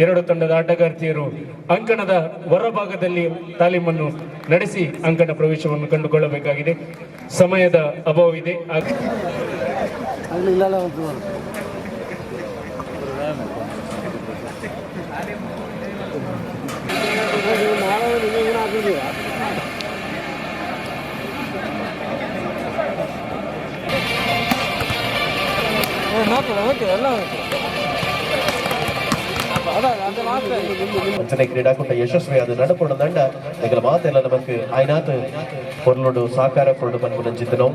ಎರಡು ತಂಡದ ಆಟಗಾರ್ತಿಯರು ಅಂಕಣದ ಹೊರಭಾಗದಲ್ಲಿ ತಾಲೀಮನ್ನು ನಡೆಸಿ ಅಂಕಣ ಪ್ರವೇಶವನ್ನು ಕಂಡುಕೊಳ್ಳಬೇಕಾಗಿದೆ. ಸಮಯದ ಅಭಾವವಿದೆ. ಅಂಚನೆ ಕ್ರೀಡಾಕೂಟ ಯಶಸ್ವಿಯಾದ ನಡುಪುಣ ದಂಡ ನಿಗಲ ಮಾತೆಲ್ಲ ನಮಕ್ ಆಯ್ನಾತ್ ಪೊರ್ಲುಡು ಸಾಕಾರ ಪೊರ್ಲು ಬಂದು ನಂಚಿದ್ದನು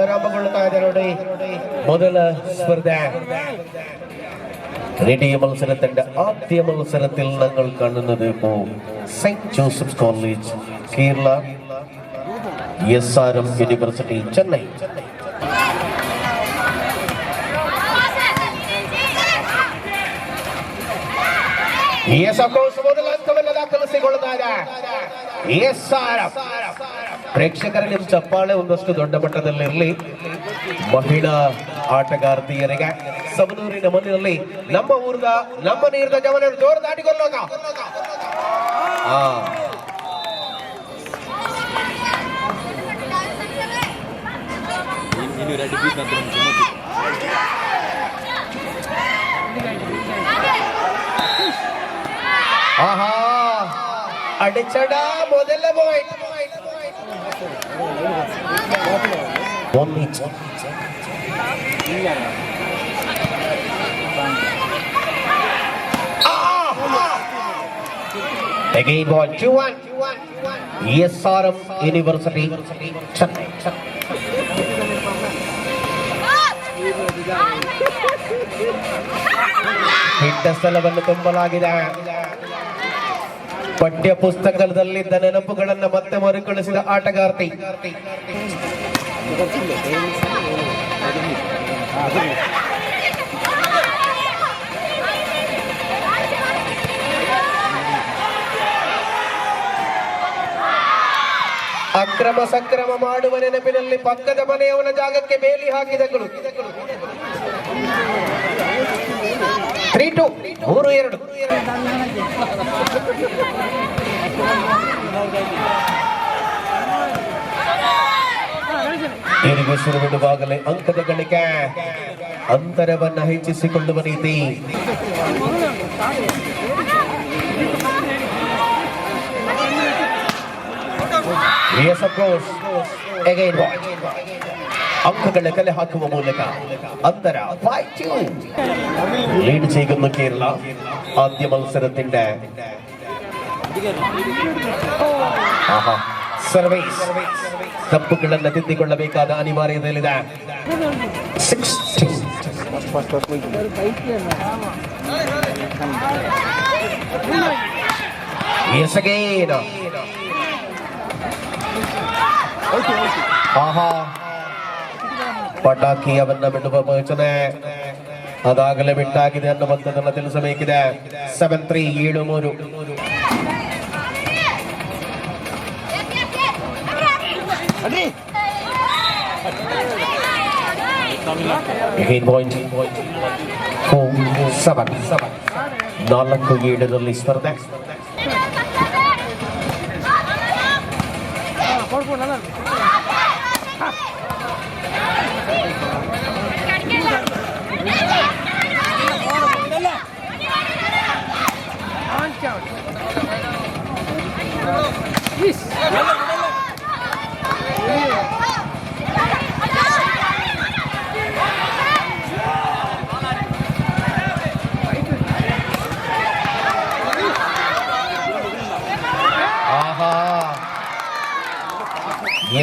ಆರಂಭಗೊಳ್ಳುತ್ತಾ ಇದೆ ನೋಡಿ ಮೊದಲ ಸ್ಪರ್ಧೆ. ರೇಡಿಯ ಮത്സര ತಂಡ ആദ്യ മത്സരത്തിൽ ഞങ്ങൾ കാണുന്നത് ഇപ്പോൾ saint Joseph's college Kerala SRM university Chennai. ಮೊದಲ ಹಂತವನ್ನು ದಾಖಲಿಸಿಕೊಳ್ಳುತ್ತಾರೆ ಪ್ರೇಕ್ಷಕರ ನಿಮ್ಮ ಚಪ್ಪಾಳೆ ಒಂದಷ್ಟು ದೊಡ್ಡ ಮಟ್ಟದಲ್ಲಿರಲಿ. ಮಹಿಳಾ ಆಟಗಾರ್ತಿಯರಿಗೆ ಸವನೂರಿನ ಮನೆಯಲ್ಲಿ ನಮ್ಮ ನೀರ್ದ ಜವನರು ಜೋರು ದಾಟಿಕೊಳ್ಳೋಣ. ആഹാ അടിച്ചടാ മുതല പോയി again ball 2-1 SRM University Chennai. ಹಿಟ್ಟ ಸ್ಥಳವನ್ನು ತುಂಬಲಾಗಿದೆ. ಪಠ್ಯ ಪುಸ್ತಕದಲ್ಲಿದ್ದ ನೆನಪುಗಳನ್ನು ಮತ್ತೆ ಮರುಕಳಿಸಿದ ಆಟಗಾರ್ತಿ. ಅಕ್ರಮ ಸಕ್ರಮ ಮಾಡುವ ನೆನಪಿನಲ್ಲಿ ಪಕ್ಕದ ಮನೆಯವನ ಜಾಗಕ್ಕೆ ಬೇಲಿ ಹಾಕಿದಗಳು. 3-2 3-2 ಏನಿಗೆ ಶುರು ಬಿಡುವಾಗಲೇ ಅಂಕದ ಗಳಿಕೆ ಅಂತರವನ್ನ ಹೆಚ್ಚಿಸಿಕೊಳ್ಳುವ ರೀತಿ. Yes, of course. Again, ಅಂಕಗಳ ಕಲೆ ಹಾಕುವ ಮೂಲಕ ಅಂತರ 5-2 ಲೀಡ್ ചെയ്യുന്ന കേരള. ആദ്യ മത്സരത്തിന്റെ ಸರ್ವೀಸ್ ತಪ್ಪುಗಳನ್ನು ತಿದ್ದಿಕೊಳ್ಳಬೇಕಾದ ಅನಿವಾರ್ಯತೆಯಿದೆ. 6-2 Yes again. ಪಟಾಕಿಯವನ್ನ ಬಿಡುವ ಯೋಚನೆ ಅದಾಗಲೇ ಬಿಟ್ಟಾಗಿದೆ ಅನ್ನುವಂಥದ್ದನ್ನು ತಿಳಿಸಬೇಕಿದೆ. 7-3 7-3 4-7 ಸ್ಪರ್ಧೆ.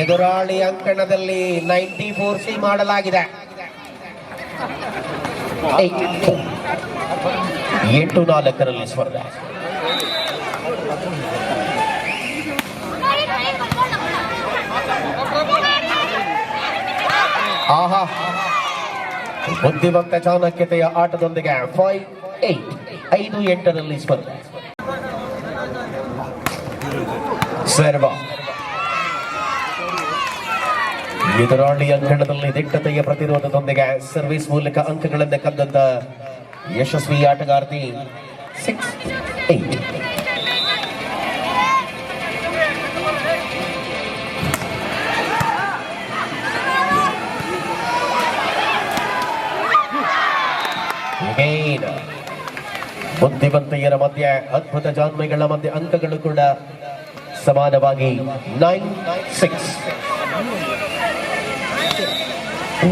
ಎದುರಾಳಿ ಅಂಕಣದಲ್ಲಿ 94C ಮಾಡಲಾಗಿದೆ. 8-4 ಸ್ಪರ್ಧೆ. ಬುದ್ಧಿವಂತ ಚಾಣಕ್ಯತೆಯ ಆಟದೊಂದಿಗೆ 5-8 ಸ್ಪರ್ಧೆ. ಸರ್ವ ಎದುರಾಳಿ ಅಂಕಣದಲ್ಲಿ ದಿಟ್ಟತೆಯ ಪ್ರತಿರೋಧದೊಂದಿಗೆ ಸರ್ವಿಸ್ ಮೂಲಕ ಅಂಕಗಳನ್ನು ಕದ್ದಂತ ಯಶಸ್ವಿ ಆಟಗಾರ್ತಿ 6-8. ಬುದ್ಧಿವಂತೆಯರ ಮಧ್ಯೆ ಅದ್ಭುತ ಜಾನ್ಮೆಗಳ ಮಧ್ಯೆ ಅಂಕಗಳು ಕೂಡ ಸಮಾನವಾಗಿ 9-6.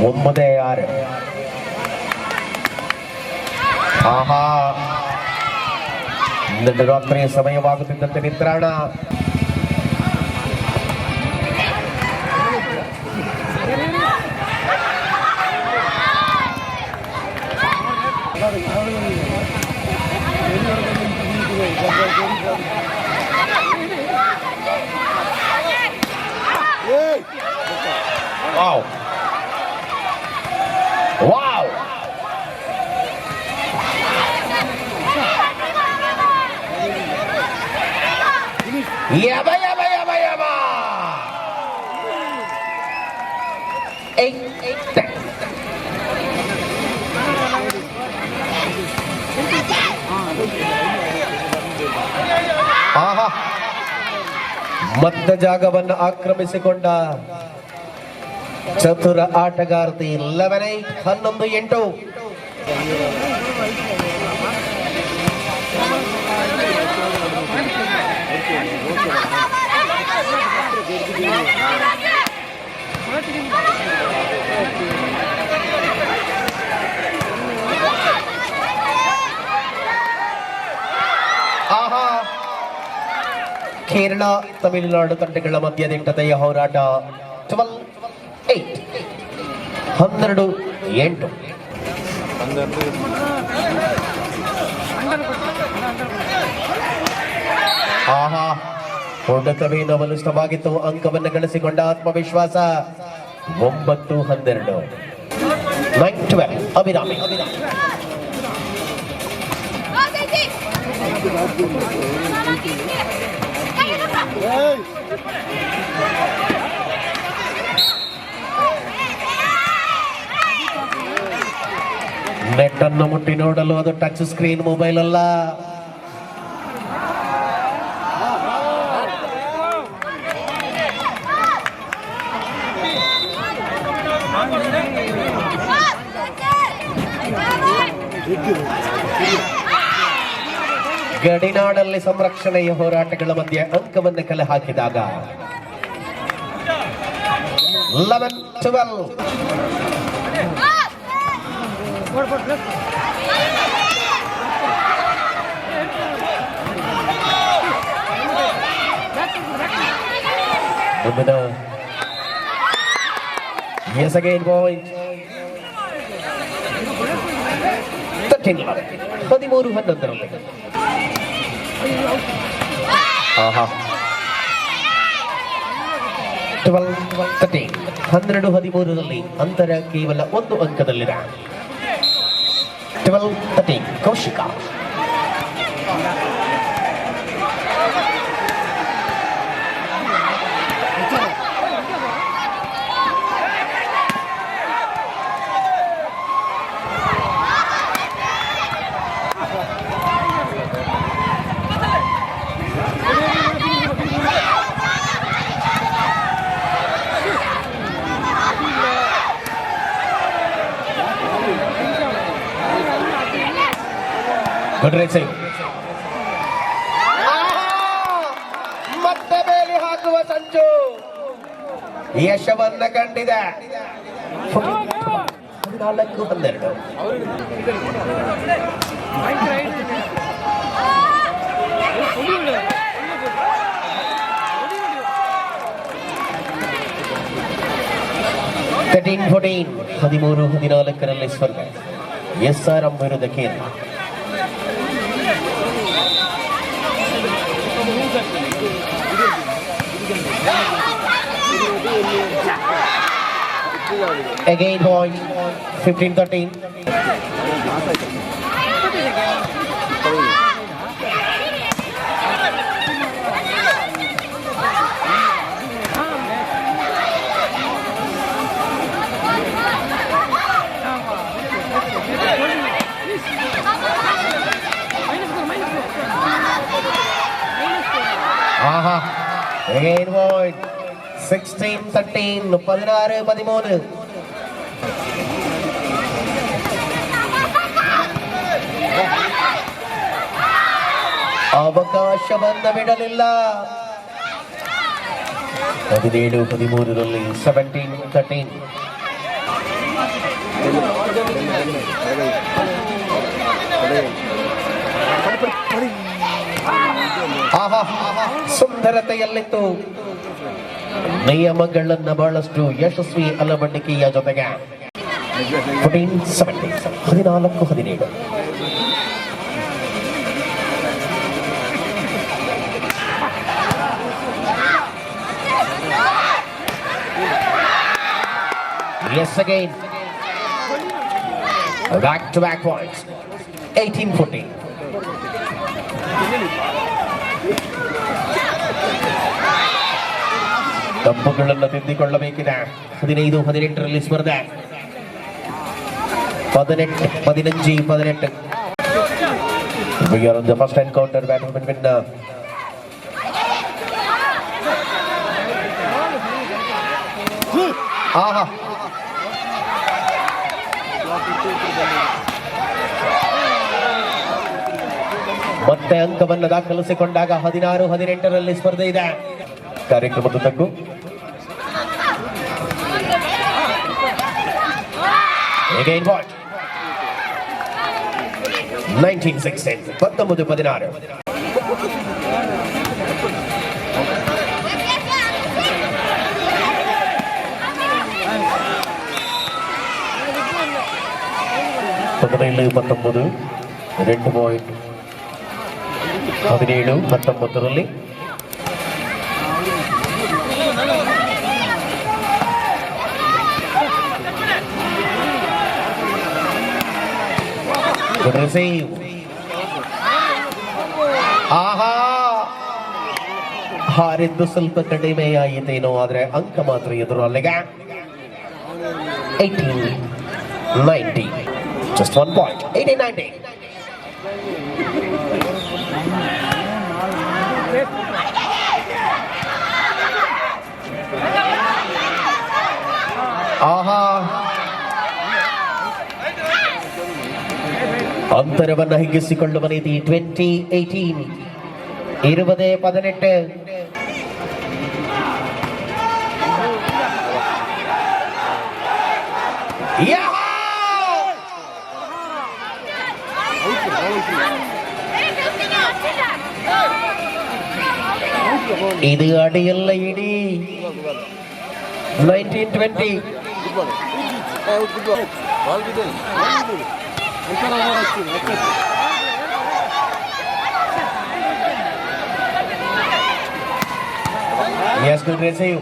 9-6. ಆಹಾ, ನಡುರಾತ್ರಿಯ ಸಮಯವಾಗುತ್ತಿದ್ದಂತೆ ನಿತ್ರಾಣ. Wow. Wow. Yaba. 8-10. ಆಹಾ, ಮಧ್ಯ ಜಾಗವನ್ನು ಆಕ್ರಮಿಸಿಕೊಂಡ ಚತುರ ಆಟಗಾರ್ತಿ 11-8. ಆಹಾ, ಕೇರಳ ತಮಿಳುನಾಡು ತಂಡಗಳ ಮಧ್ಯದಿಂಟತೆಯ ಹೋರಾಟ 12-8. 12-8. ಆಹಾ, ಹೊಡೆತವೇನು ಬಲಿಷ್ಠವಾಗಿತ್ತು. ಅಂಕವನ್ನು ಗಳಿಸಿಕೊಂಡ ಆತ್ಮವಿಶ್ವಾಸ 9-12. 9-12. ಅಭಿರಾಮಿ. ನೆಟ್ ಅನ್ನು ಮುಟ್ಟಿ ನೋಡಲು ಅದು ಟಚ್ ಸ್ಕ್ರೀನ್ ಮೊಬೈಲ್ ಅಲ್ಲ. ಗಡಿನಾಡಲ್ಲಿ ಸಂರಕ್ಷಣೆಯ ಹೋರಾಟಗಳ ಮಧ್ಯೆ ಅಂಕವನ್ನು ಕಲೆ ಹಾಕಿದಾಗ 11-12. ಮುಂದಿನ yes again point. 13-11. ಆಹಾ, 12-13. 12-13 ಅಂತರ ಕೇವಲ 1 ಅಂಕದಲ್ಲಿದೆ. 12-13. ಕೌಶಿಕ. Good racing. ಮತ್ತೆ ಬೇಲಿ ಹಾಕುವ ಸಂಚು ಯಶವನ್ನ ಕಂಡಿದೆ. 14-12. Thirteen, 14. 13-14 ಸ್ಪರ್ಧೆ. SRM ವಿರುದ್ಧ ಕೇರಳ. Again point. 15-13. ಆಹಾ again void 16-13 16-13 ಅವಕಾಶ ಬಂದ ಬಿಡಲಿಲ್ಲ 17-13 17-13 ಆಹಾ ಸುಂದರತೆಯಲ್ಲಿತ್ತು ನಿಯಮಗಳನ್ನ ಬಹಳಷ್ಟು ಯಶಸ್ವಿ ಅಳವಡಿಕೆಯ ಜೊತೆಗೆ 14-17 Yes, again. Back-to-back points. 18-14. ತಪ್ಪುಗಳನ್ನು ತಿದ್ದಿಕೊಳ್ಳಬೇಕಿದೆ 15-18 ಸ್ಪರ್ಧೆ 15-18 We are on the first encounter battle between ಆಹಾ ಮತ್ತೆ ಅಂಕವನ್ನು ದಾಖಲಿಸಿಕೊಂಡಾಗ 16-18 ಸ್ಪರ್ಧೆ ಇದೆ ಕಾರ್ಯಕ್ರಮದ ತಗ್ಗು Again what? 19-16 19-16 17-19 2 ಪಾಯಿಂಟ್ 17-19 ರಿಸೀವ್ ಆಹಾ ಹಾರಿದ್ದು ಸ್ವಲ್ಪ ಕಡಿಮೆ ಆಯಿತೇನೋ ಆದ್ರೆ ಅಂಕ ಮಾತ್ರ ಎದುರು ಅಲ್ಲಿಗೆ 18-19 just 1 point 18-19 ಆಹಾ ಅಂತರವನ್ನು ಹಿಗ್ಗಿಸಿಕೊಳ್ಳುವ ರೀತಿ 20-18 20-18 ಇದು ಅಡಿಯಲ್ಲ ಇಡೀ 19-20 Yes, good receive.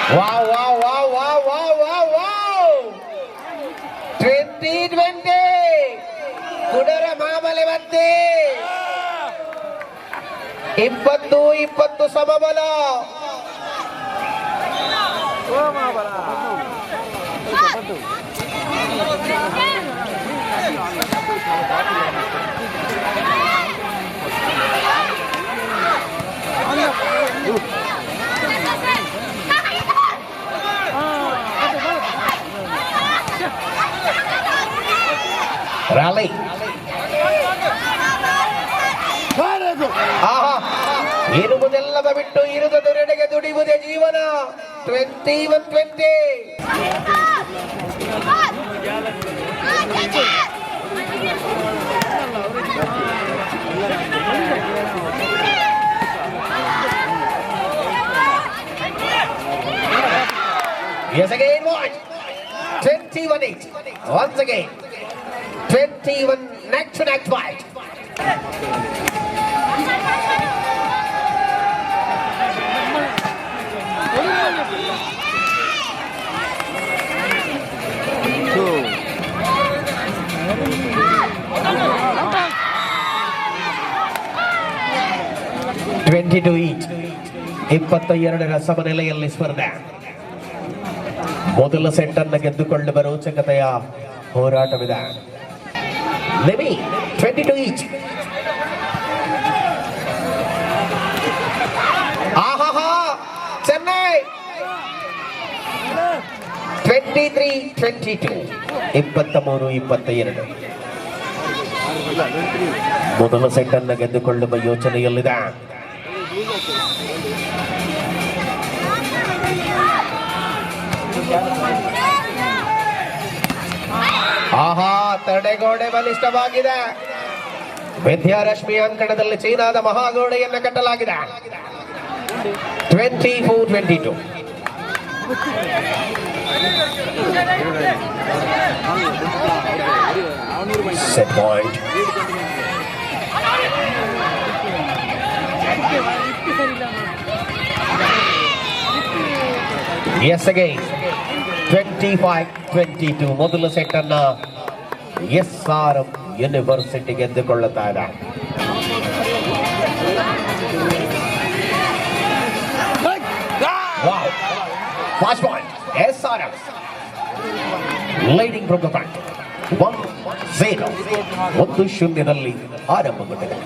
Wow, wow, wow, wow, wow, wow, wow. 20-20. Kudara Mahamale Vante. 20-20 ಸಮಬಲ rally ಆಹಾ ಇರುವುದೆಲ್ಲವ ಬಿಟ್ಟು ಇರುವುದರೆಡೆಗೆ ದುಡಿಯುವುದೇ ಜೀವನ 21-20 Yes, again what? 21-8 once again 21 neck to neck fight to each 22 ಸಮನೆಲೆಯಲ್ಲಿ ಸ್ಪರ್ಧೆ ಮೊದಲ ಸೆಟ್ ಅನ್ನು ಗೆದ್ದುಕೊಳ್ಳುವ ರೋಚಕತೆಯ ಹೋರಾಟವಿದೆ. 22 each. ಆಹಾಹಾ, ಚೆನ್ನೈ 23-22, 23-22. ಮೊದಲ ಸೆಟ್ ಅನ್ನು ಗೆದ್ದುಕೊಳ್ಳುವ ಯೋಚನೆಯಲ್ಲಿದೆ. ಆಹಾ, ತಡೆಗೋಡೆ ಬಲಿಷ್ಠವಾಗಿದೆ. ವಿದ್ಯಾರಶ್ಮಿ ಅಂಕಣದಲ್ಲಿ ಚೀನಾದ ಮಹಾಗೋಡೆಯನ್ನು ಕಟ್ಟಲಾಗಿದೆ. 24-22. Set point. Yes again. 25-22. ಮೊದಲ ಸೆಟ್ ಅನ್ನ SRM ಯೂನಿವರ್ಸಿಟಿ ಗೆದ್ದುಕೊಳ್ಳುತ್ತಾ ಇದೆ. Wow. Fast point. SRM leading from the front. 1-0. 1-0 ಆರಂಭಗೊಂಡಿದೆ.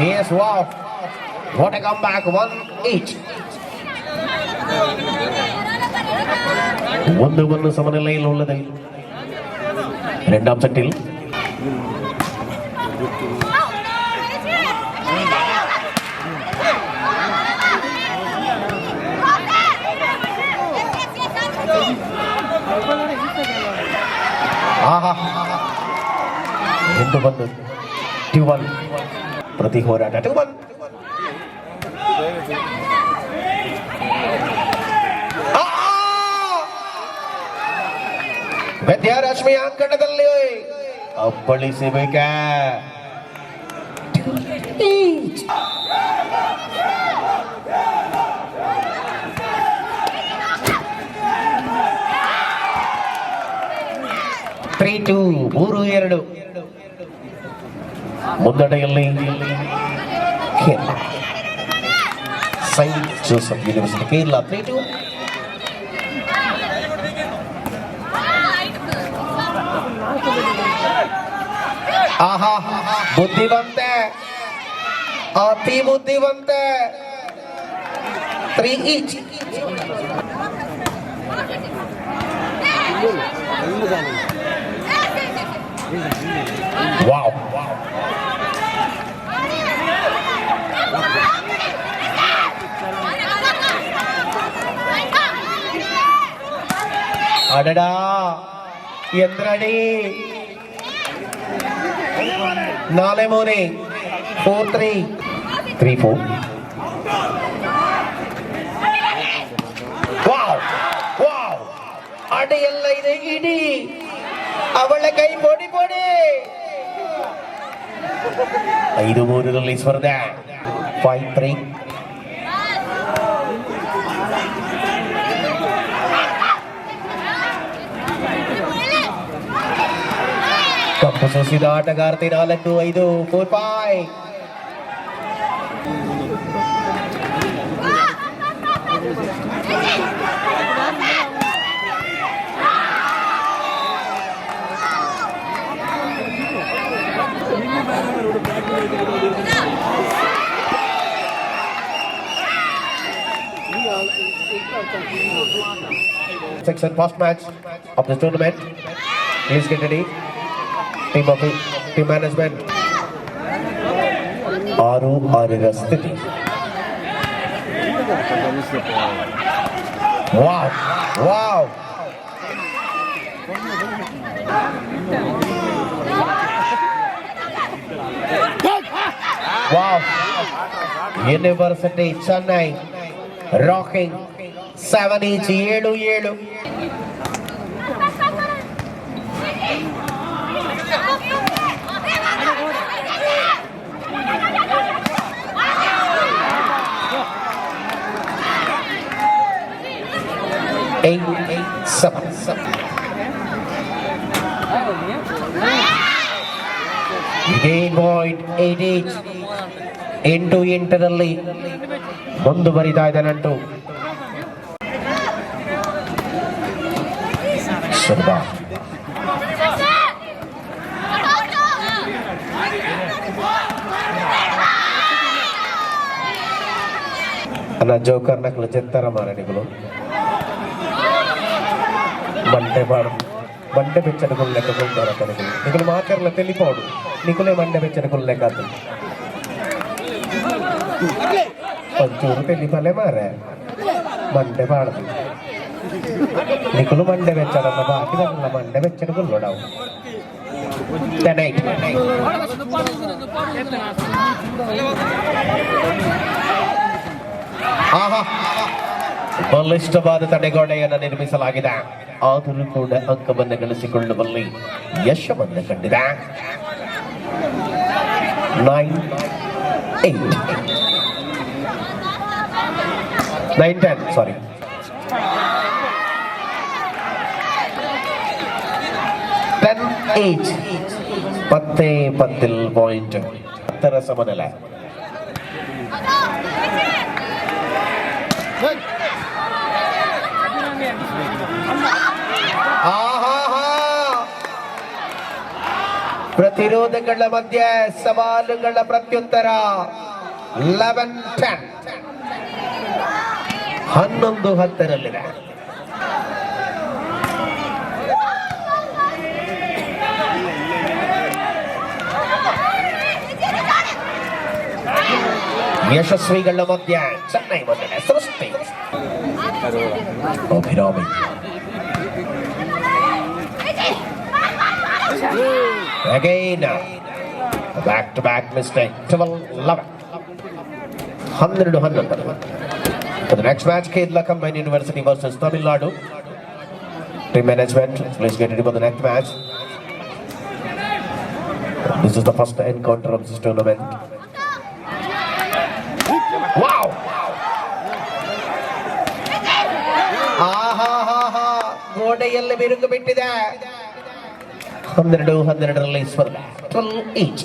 Yes, wow. What a comeback. 1 each. 1-1 സമനിലയിൽ ഉള്ളത് രണ്ടാം സെറ്റിൽ. ആഹാ, 2-1. 2-1 ಪ್ರತಿ ಹೋರಾಟ. 2-1. ವಿದ್ಯಾರಶ್ಮಿ ಅಂಕಣದಲ್ಲಿ ಅಪ್ಪಳಿಸಬೇಕ. 3-2. 3-2 ಮುನ್ನಡೆಯಲ್ಲಿ Kerala. Saint Joseph university Kerala 3-2. ಆಹಾ, ಬುದ್ಧಿವಂತೆ, ಅತಿ ಬುದ್ಧಿವಂತೆ. 3 each. Wow. അടടാ, എന്തടി 4-3. 4-3. 3-4. ವಾವ್ ವಾವ್, ಅಡಿಯಲ್ಲ ಇದೆ ಇಡಿ. ಅವಳ ಕೈ ಪೊಡಿ ಪೊಡಿ. 5-3 ಸ್ಪರ್ಧೆ. 5-3. ಕಪ್ಪು ಸೂಸಿದ ಆಟಗಾರ್ತಿ 4-5. 4-5. Section first match of this tournament. Please get ready. Team management. 6-6 ಸ್ಥಿತಿ. Wow, wow. Wow. University Chennai rocking 7 each. 7-7. Gain point 8 each. 8-8ರಲ್ಲಿ ಮುಂದುವರಿತಾ ಇದೆ ನಂಟು. ಶರ್ಮಾ అన్న జోకర్ నాకు చెప్తారా మారా నీకులు మంటే పెచ్చడుకులు లెక్కకుంటారు అతనికి నీకులు మాకర్ల తెలిపోడు నీకులే మండే పెచ్చడుకులు లెక్క అతను కొంచెం తెలిపలే మారా మండే పాడదు నీకులు మండే పెచ్చడన్న బాకి దాంట్లో మండే పెచ్చడుకులు రావు. ಬಲಿಷ್ಠವಾದ ತಡೆಗೋಡೆಯನ್ನು ನಿರ್ಮಿಸಲಾಗಿದೆ. ಆದರೂ ಕೂಡ ಅಂಕವನ್ನು ಗಳಿಸಿಕೊಳ್ಳುವಲ್ಲಿ ಯಶವನ್ನು ಕಂಡಿದೆ. 9-10 ಸಾರಿ 10-8 10 ಪಾಯಿಂಟ್ 10 ಸಮನಿಲ. ಪ್ರತಿರೋಧಗಳ ಮಧ್ಯೆ ಸವಾಲುಗಳ ಪ್ರತ್ಯುತ್ತರ 11-10 11-10ರಲ್ಲಿದೆ. ಯಶಸ್ವಿಗಳ ಮಧ್ಯೆ ಚೆನ್ನೈ ಮೊದಲೇ ಸೃಷ್ಟಿ. Abhirami again back mistake. 12-11 11 for the next match, Kerala Combined University versus Tamilnadu. Team management, please get ready for the next match. This is the first encounter of this tournament. Wow! ಗೋಡೆಯಲ್ಲಿ ಬಿರುಕು ಬಿಟ್ಟಿದೆ. 12-12ರಲ್ಲಿ ಸ್ಪರ್ಧೆ 12-8.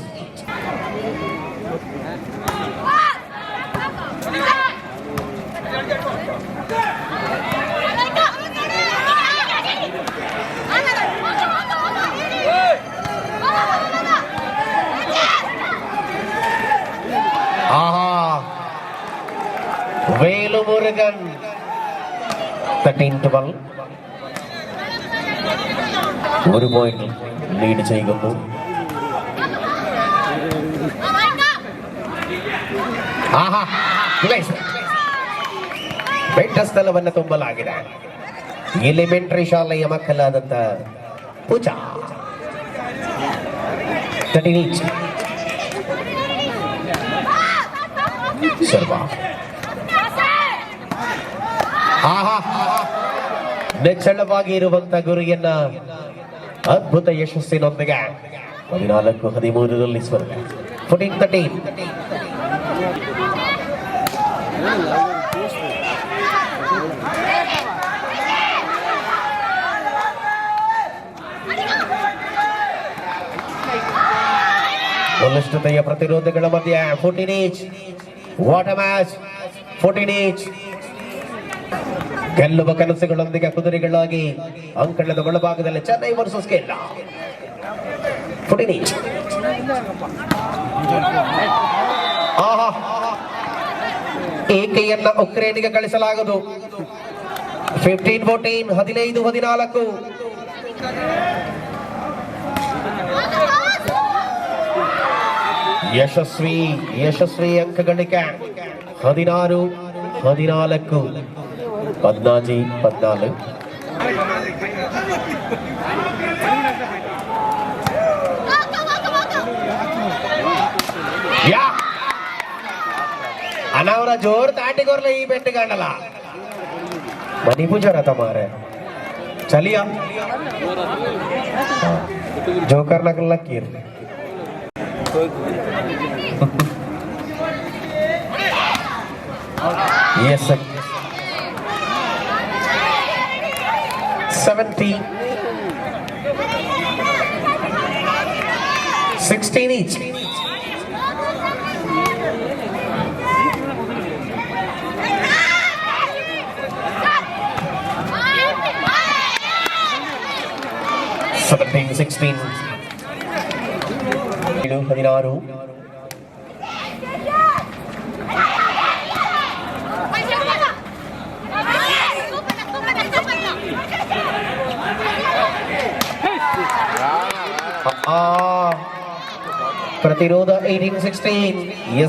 വേലു മുരുകൻ 13-12 ഒരു പോയിന്റ് ലീഡ് ചെയ്യുന്നു. ಬೆಟ್ಟ ಸ್ಥಳವನ್ನು ತುಂಬಲಾಗಿದೆ. Elementary ಶಾಲೆಯ ಮಕ್ಕಳಾದಂತ ಪೂಜಾ 13 ಶರ್ಮಾ ನೆಚ್ಚಳವಾಗಿ ಇರುವಂತ ಗುರಿಯನ್ನ ಅದ್ಭುತ ಯಶಸ್ಸಿನೊಂದಿಗೆ 14-13ರಲ್ಲಿ ಸ್ಪರ್ಧೆ 14-13. ಬಲಿಷ್ಠತೆಯ ಪ್ರತಿರೋಧಗಳ ಮಧ್ಯೆ 14 ವಾಟ್ ಅ ಮ್ಯಾಚ್ 14 ಗೆಲ್ಲುವ ಕನಸುಗಳೊಂದಿಗೆ ಕುದುರೆಗಳಾಗಿ ಅಂಕಣದ ಒಳಭಾಗದಲ್ಲಿ ಚೆನ್ನೈ ವರ್ಸಸ್ ಕೇರಳ 14 ಏಕೆಯನ್ನ ಉಕ್ರೇನಿಗೆ ಕಳಿಸಲಾಗದು. 15-14 15-14 ಯಶಸ್ವಿ ಅಂಕಗಳಿಕೆ 16-14 14 अनावरा जोर ताटी कोरले ई बेट गांडला मनी पूछा रहा था मारे चलिया जोकर नकल लकीर yes 70 16 each 18-16. 16. ಪ್ರತಿರೋಧ 18-16.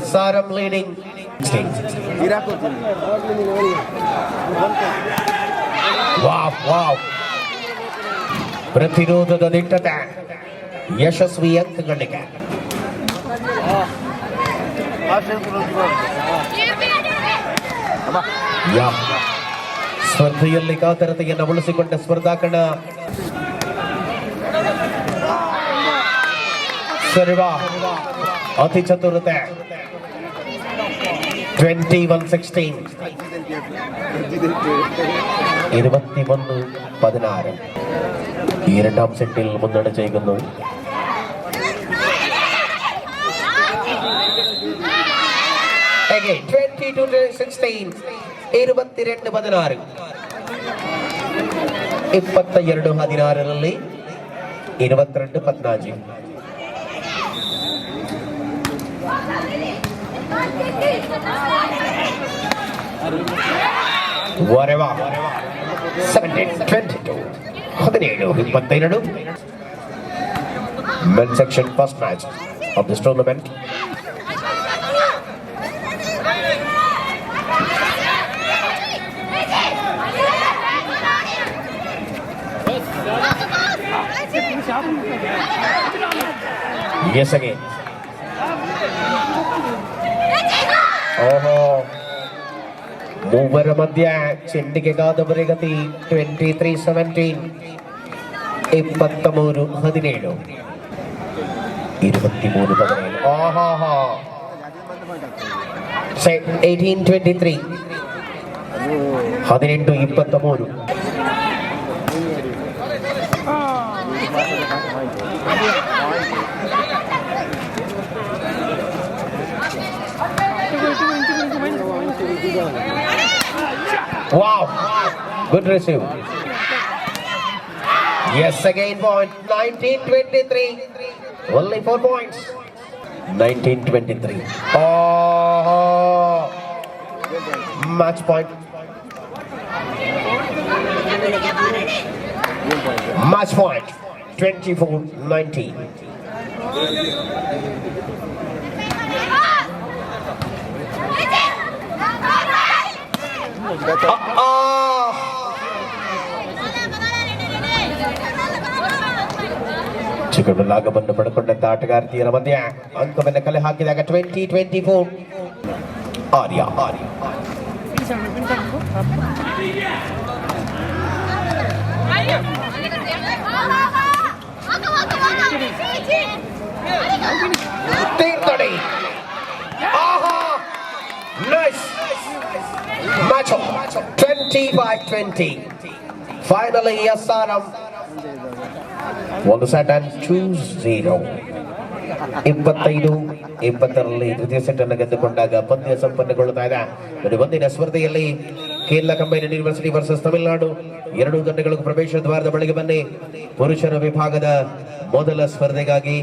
SRM leading. ವಾವ್ ಪ್ರತಿರೋಧದ ದಿಟ್ಟತೆ ಯಶಸ್ವಿ ಅಂಕಗಳಿಗೆ. ಸ್ಪರ್ಧೆಯಲ್ಲಿ ಕಾತರತೆಯನ್ನು ಉಳಿಸಿಕೊಂಡ ಸ್ಪರ್ಧಾಕಣ ಸರಿವಾ ಅತಿ ಚತುರತೆ. 21-16. 21-16. ഈ രണ്ടാം സെറ്റിൽ മുന്നണി ചെയ്യുന്നു. Again, 22-16. 22-16. 22-16ರಲ್ಲಿ 22-14. Whatever. 17-22. 17-22. Men's section first match of this tournament. Yes again. ಮೂವರ ಮಧ್ಯ ಚೆಂಡಿಗೆ ಗಾದವರೆ ಗತಿ. 23-17. 23-17. 18-23. 18-23. Wow, good receive. Yes, again point. 19-23. Only 4 points. 19-23. Match point. Match point. 24-19. ಚಿಕ್ಕಬಳ್ಳಾಗವನ್ನು ಪಡೆದುಕೊಂಡಂತ ಆಟಗಾರ್ತಿಯರ ಮಧ್ಯ ಅಂಕವನ್ನು ಕಲೆ ಹಾಕಿದಾಗ 20-24. ಆರ್ಯ ತೀರ್ಥಡಿ. Nice match 25-20. Finally SRM ಒಂದು ಸೆಟ್ ಅಂಡ್ 2-0. 25-20ರಲ್ಲಿ ತೃತೀಯ ಸೆಟ್ ಅನ್ನು ಗೆದ್ದುಕೊಂಡಾಗ ಪಂದ್ಯ ಸಂಪನ್ನಗೊಳ್ಳುತ್ತಾ ಇದೆ. ಮುಂದಿನ ಸ್ಪರ್ಧೆಯಲ್ಲಿ Kerala combined university versus Tamil Nadu. ಎರಡೂ ತಂಡಗಳಿಗೂ ಪ್ರವೇಶ ದ್ವಾರದ ಬಳಿಗೆ ಬನ್ನಿ. ಪುರುಷರ ವಿಭಾಗದ ಮೊದಲ ಸ್ಪರ್ಧೆಗಾಗಿ